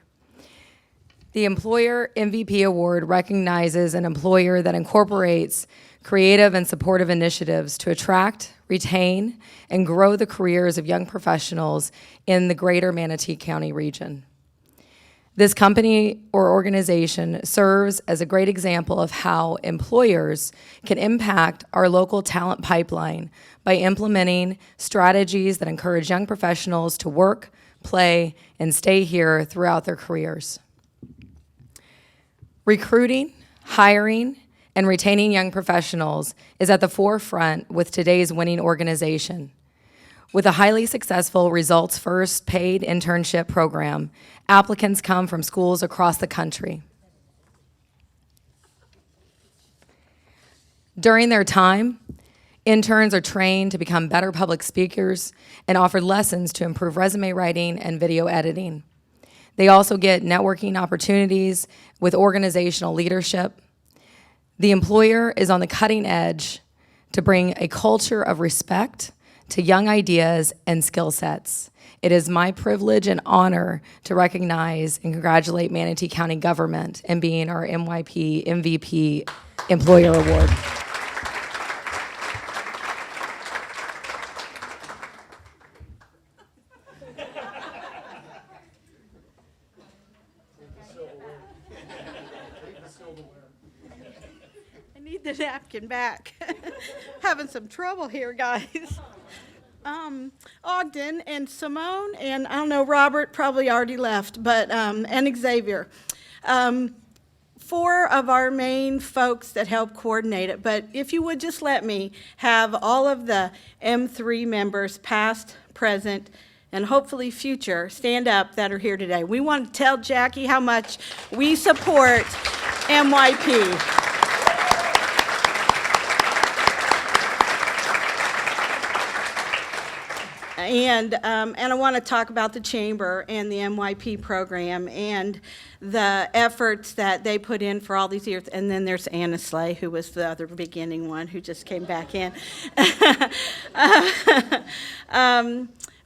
The Employer MVP Award recognizes an employer that incorporates creative and supportive initiatives to attract, retain, and grow the careers of young professionals in the greater Manatee County region. This company or organization serves as a great example of how employers can impact our local talent pipeline by implementing strategies that encourage young professionals to work, play, and stay here throughout their careers. Recruiting, hiring, and retaining young professionals is at the forefront with today's winning organization. With a highly successful results-first paid internship program, applicants come from schools across the country. During their time, interns are trained to become better public speakers and offered lessons to improve resume writing and video editing. They also get networking opportunities with organizational leadership. The employer is on the cutting edge to bring a culture of respect to young ideas and skill sets. It is my privilege and honor to recognize and congratulate Manatee County government in being our MYP MVP Employer Award. I need the napkin back. Having some trouble here, guys. Ogden and Simone, and I don't know, Robert probably already left, but and Xavier. 4 of our main folks that help coordinate it, but if you would just let me have all of the M3 members, past, present, and hopefully future stand-up that are here today. We want to tell Jackie how much we support MYP. And I want to talk about the Chamber and the MYP program and the efforts that they put in for all these years. And then there's Anna Slay, who was the other beginning one who just came back in.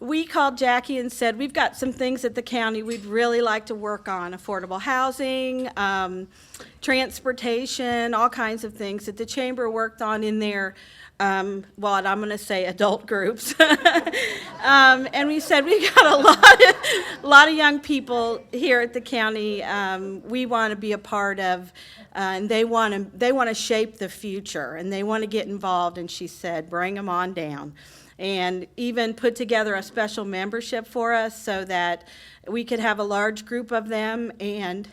We called Jackie and said, we've got some things at the county we'd really like to work on: affordable housing, transportation, all kinds of things that the Chamber worked on in their I'm going to say adult groups. And we said, we've got a lot of young people here at the county we want to be a part of, and they want to shape the future, and they want to get involved. And she said, bring them on down. And even put together a special membership for us so that we could have a large group of them. And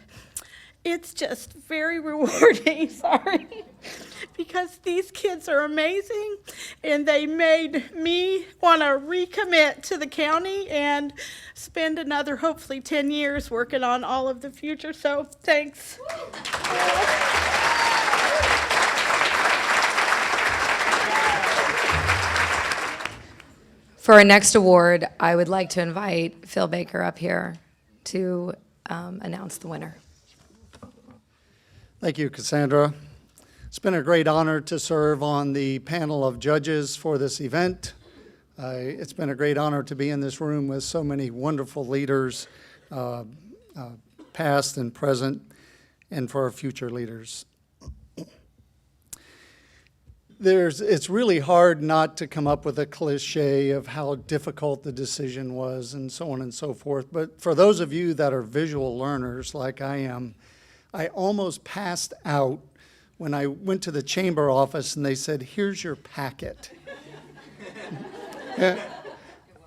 it's just very rewarding, because these kids are amazing, and they made me want to recommit to the county and spend another, hopefully, 10 years working on all of the future. So thanks. For our next award, I would like to invite Phil Baker up here to announce the winner. Thank you, Cassandra. It's been a great honor to serve on the panel of judges for this event. It's been a great honor to be in this room with so many wonderful leaders, past and present, and for our future leaders. It's really hard not to come up with a cliche of how difficult the decision was and so on and so forth. But for those of you that are visual learners like I am, I almost passed out when I went to the chamber office and they said, here's your packet.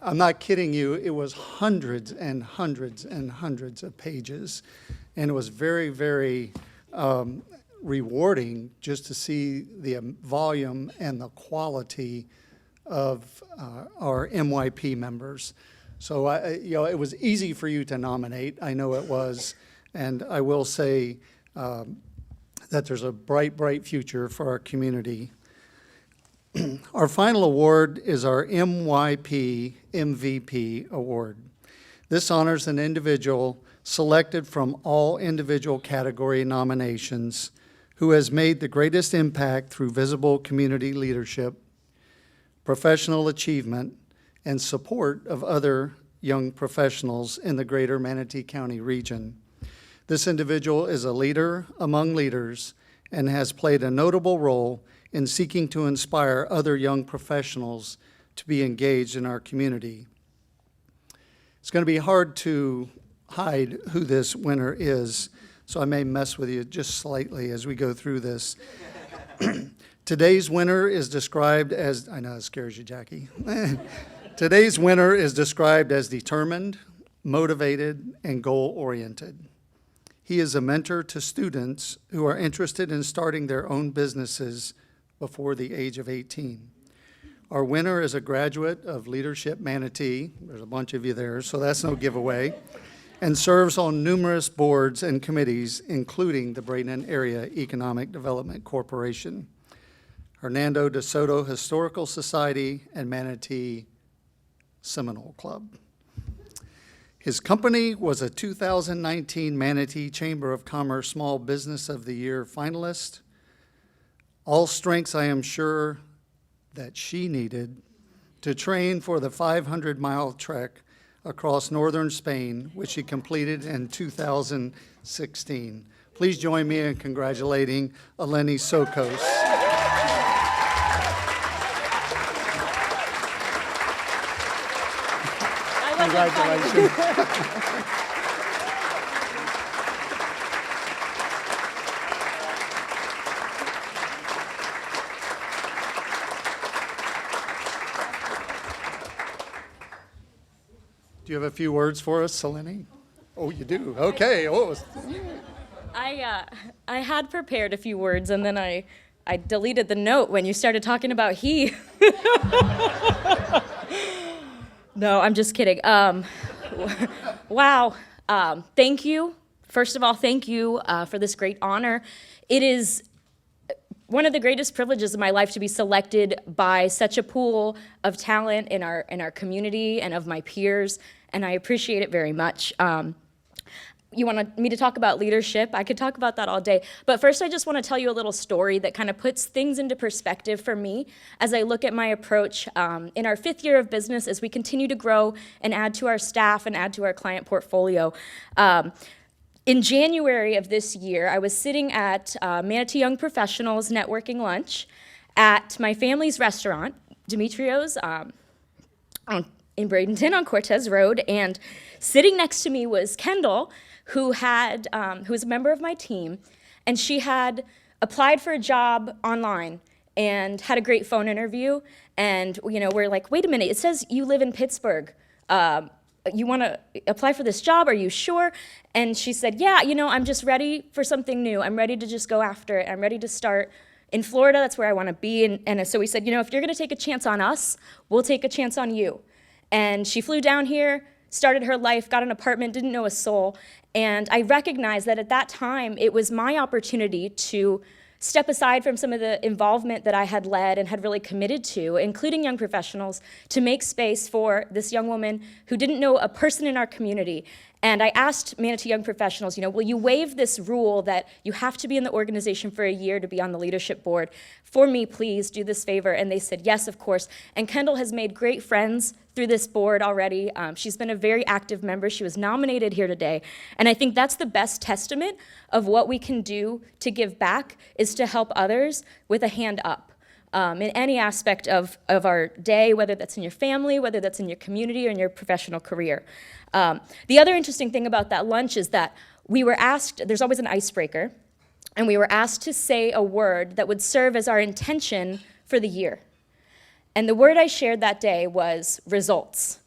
I'm not kidding you. It was hundreds and hundreds and hundreds of pages. And it was very, very rewarding just to see the volume and the quality of our MYP members. So it was easy for you to nominate. I know it was. And I will say that there's a bright, bright future for our community. Our final award is our MYP MVP Award. This honors an individual selected from all individual category nominations who has made the greatest impact through visible community leadership, professional achievement, and support of other young professionals in the greater Manatee County region. This individual is a leader among leaders and has played a notable role in seeking to inspire other young professionals to be engaged in our community. It's going to be hard to hide who this winner is, so I may mess with you just slightly as we go through this. Today's winner is described as, I know it scares you, Jackie. Today's winner is described as determined, motivated, and goal-oriented. He is a mentor to students who are interested in starting their own businesses before the age of 18. Our winner is a graduate of Leadership Manatee. There's a bunch of you there, so that's no giveaway, and serves on numerous boards and committees, including the Braden Area Economic Development Corporation, Hernando de Soto Historical Society, and Manatee Seminole Club. His company was a 2019 Manatee Chamber of Commerce Small Business of the Year finalist. All strengths, I am sure, that she needed to train for the 500-mile trek across northern Spain, which she completed in 2016. Please join me in congratulating Eleni Sokos. Congratulations. Do you have a few words for us, Selene? Oh, you do? Okay. Oh. I had prepared a few words, and then I deleted the note when you started talking about he. No, I'm just kidding. Wow. Thank you. First of all, thank you for this great honor. It is one of the greatest privileges of my life to be selected by such a pool of talent in our community and of my peers, and I appreciate it very much. You want me to talk about leadership? I could talk about that all day. But first, I just want to tell you a little story that kind of puts things into perspective for me as I look at my approach in our 5th year of business as we continue to grow and add to our staff and add to our client portfolio. In January of this year, I was sitting at Manatee Young Professionals networking lunch at my family's restaurant, Demetrio's, in Bradenton on Cortez Road, and sitting next to me was Kendall, who was a member of my team, and she had applied for a job online and had a great phone interview. And we're like, wait a minute, it says you live in Pittsburgh. You want to apply for this job? Are you sure? And she said, yeah, I'm just ready for something new. I'm ready to just go after it. I'm ready to start in Florida. That's where I want to be. And so we said, if you're going to take a chance on us, we'll take a chance on you. And she flew down here, started her life, got an apartment, didn't know a soul. And I recognized that at that time, it was my opportunity to step aside from some of the involvement that I had led and had really committed to, including young professionals, to make space for this young woman who didn't know a person in our community. And I asked Manatee Young Professionals, will you waive this rule that you have to be in the organization for a year to be on the leadership board? For me, please do this favor. And they said, yes, of course. And Kendall has made great friends through this board already. She's been a very active member. She was nominated here today. And I think that's the best testament of what we can do to give back, is to help others with a hand up. In any aspect of our day, whether that's in your family, whether that's in your community or in your professional career. The other interesting thing about that lunch is that we were asked, there's always an icebreaker, and we were asked to say a word that would serve as our intention for the year. And the word I shared that day was results.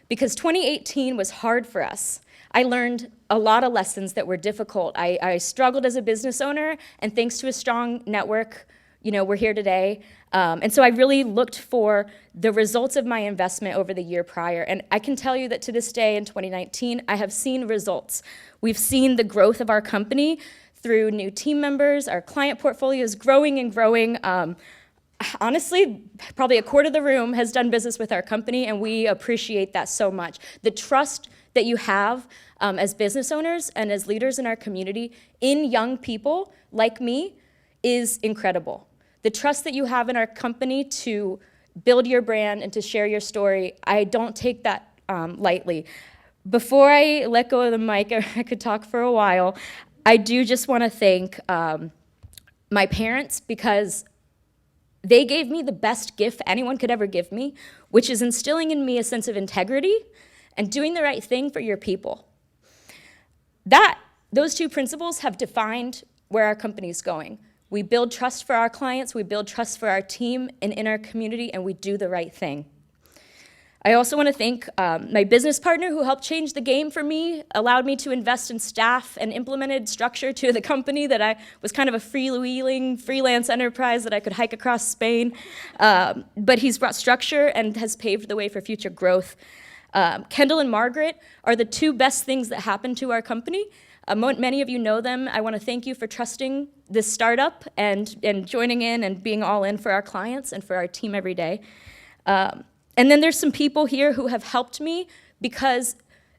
Because 2018 was hard for us. I learned a lot of lessons that were difficult. I struggled as a business owner, and thanks to a strong network, we're here today. And so I really looked for the results of my investment over the year prior. And I can tell you that to this day in 2019, I have seen results. We've seen the growth of our company through new team members. Our client portfolio is growing and growing. Honestly, probably a quarter of the room has done business with our company, and we appreciate that so much. The trust that you have as business owners and as leaders in our community in young people like me is incredible. The trust that you have in our company to build your brand and to share your story, I don't take that lightly. Before I let go of the mic, I could talk for a while, I do just want to thank my parents, because they gave me the best gift anyone could ever give me, which is instilling in me a sense of integrity and doing the right thing for your people. Those two principles have defined where our company is going. We build trust for our clients, we build trust for our team and in our community, and we do the right thing. I also want to thank my business partner who helped change the game for me, allowed me to invest in staff and implemented structure to the company that I was kind of a freewheeling freelance enterprise that I could hike across Spain. But he's brought structure and has paved the way for future growth. Kendall and Margaret are the two best things that happened to our company. Many of you know them. I want to thank you for trusting this startup and joining in and being all in for our clients and for our team every day. And then there's some people here who have helped me because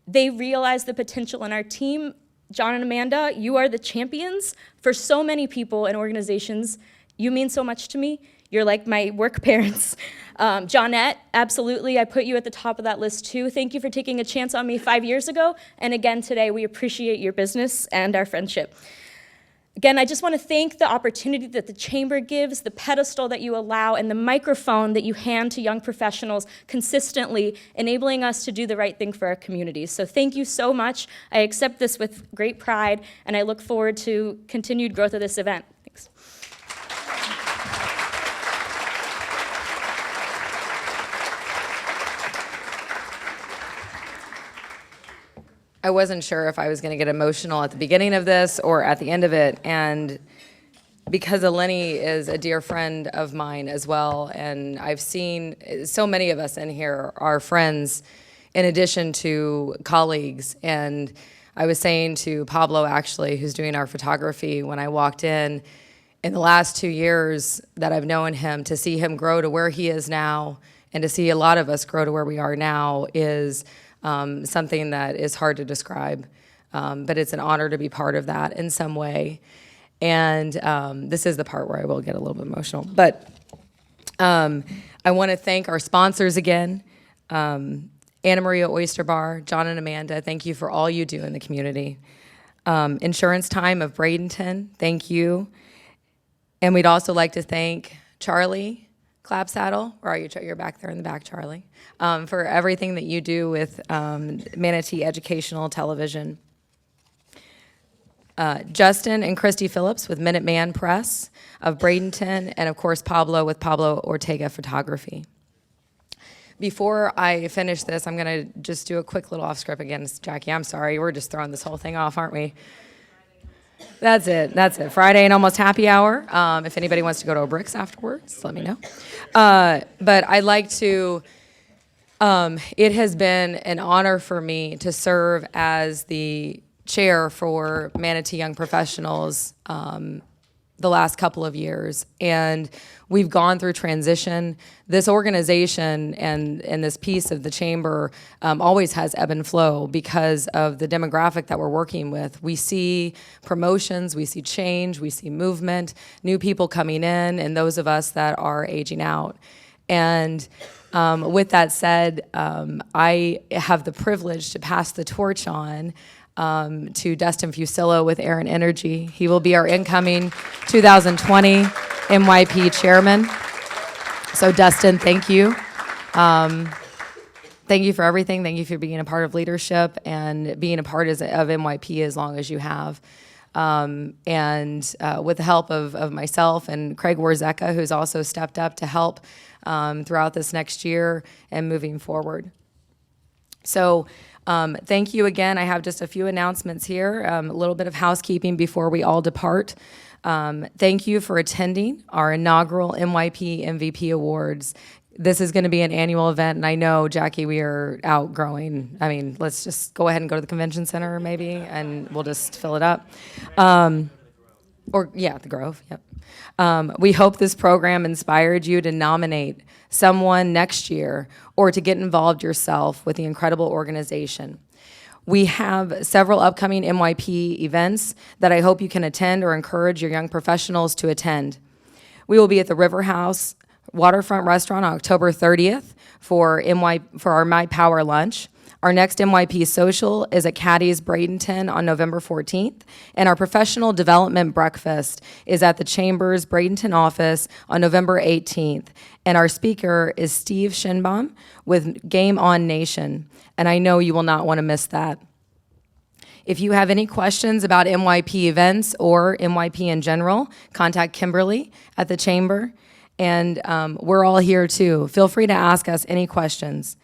they realize the potential in our team. John and Amanda, you are the champions for so many people and organizations. You mean so much to me. You're like my work parents. Johnette, absolutely, I put you at the top of that list too. Thank you for taking a chance on me 5 years ago. And again today, we appreciate your business and our friendship. Again, I just want to thank the opportunity that the Chamber gives, the pedestal that you allow, and the microphone that you hand to young professionals consistently, enabling us to do the right thing for our communities. So thank you so much. I accept this with great pride, and I look forward to continued growth of this event. Thanks. I wasn't sure if I was going to get emotional at the beginning of this or at the end of it, and because Eleni is a dear friend of mine as well, and I've seen so many of us in here are friends in addition to colleagues. And I was saying to Pablo, actually, who's doing our photography, when I walked in the last 2 years that I've known him, to see him grow to where he is now and to see a lot of us grow to where we are now is something that is hard to describe. But it's an honor to be part of that in some way. And this is the part where I will get a little bit emotional. But I want to thank our sponsors again. Anna Maria Oyster Bar, John and Amanda, thank you for all you do in the community. Insurance Time of Bradenton, thank you. And we'd also like to thank Charlie Clapsaddle, where are you? You're back there in the back, Charlie, for everything that you do with Manatee Educational Television. Justin and Christy Phillips with Minuteman Press of Bradenton, and of course Pablo with Pablo Ortega Photography. Before I finish this, I'm going to just do a quick little off script again. Jackie, I'm sorry. We're just throwing this whole thing off, aren't we? That's it. Friday and almost happy hour. If anybody wants to go to a Bricks afterwards, let me know. But I'd like to, it has been an honor for me to serve as the chair for Manatee Young Professionals the last couple of years. And we've gone through transition. This organization and this piece of the chamber always has ebb and flow because of the demographic that we're working with. We see promotions, we see change, we see movement, new people coming in, and those of us that are aging out. And with that said, I have the privilege to pass the torch on to Dustin Fusillo with Aaron Energy. He will be our incoming 2020 MYP chairman. So Dustin, thank you. Thank you for everything. Thank you for being a part of leadership and being a part of MYP as long as you have. And with the help of myself and Craig Warzeka, who's also stepped up to help throughout this next year and moving forward. So thank you again. I have just a few announcements here, a little bit of housekeeping before we all depart. Thank you for attending our inaugural MYP MVP Awards. This is going to be an annual event, and I know, Jackie, we are outgrowing. I mean, let's just go ahead and go to the convention center maybe, and we'll just fill it up. The Grove, yep. We hope this program inspired you to nominate someone next year or to get involved yourself with the incredible organization. We have several upcoming MYP events that I hope you can attend or encourage your young professionals to attend. We will be at the River House Waterfront Restaurant on October 30th for our My Power Lunch. Our next MYP social is at Caddy's Bradenton on November 14th, and our professional development breakfast is at the Chamber's Bradenton office on November 18th. And our speaker is Steve Shinbaum with Game On Nation, and I know you will not want to miss that. If you have any questions about MYP events or MYP in general, contact Kimberly at the Chamber, and we're all here too. Feel free to ask us any questions.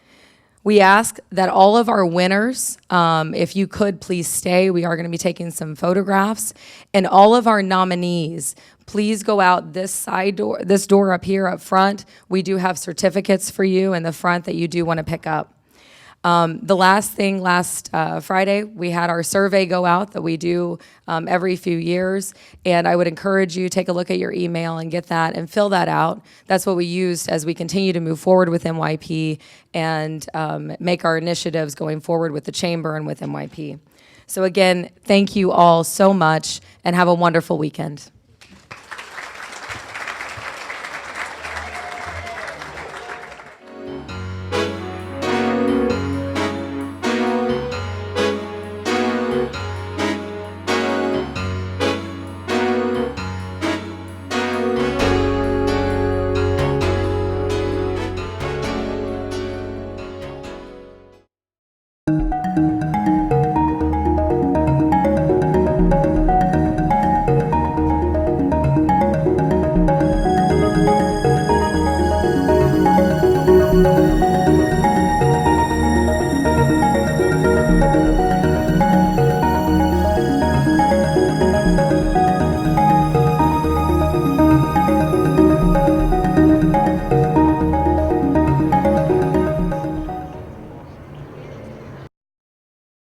We ask that all of our winners, if you could please stay. We are going to be taking some photographs. And all of our nominees, please go out this side door, this door up here up front. We do have certificates for you in the front that you do want to pick up. The last thing, Friday, we had our survey go out that we do every few years, and I would encourage you to take a look at your email and get that and fill that out. That's what we use as we continue to move forward with MYP and make our initiatives going forward with the Chamber and with MYP. So again, thank you all so much, and have a wonderful weekend.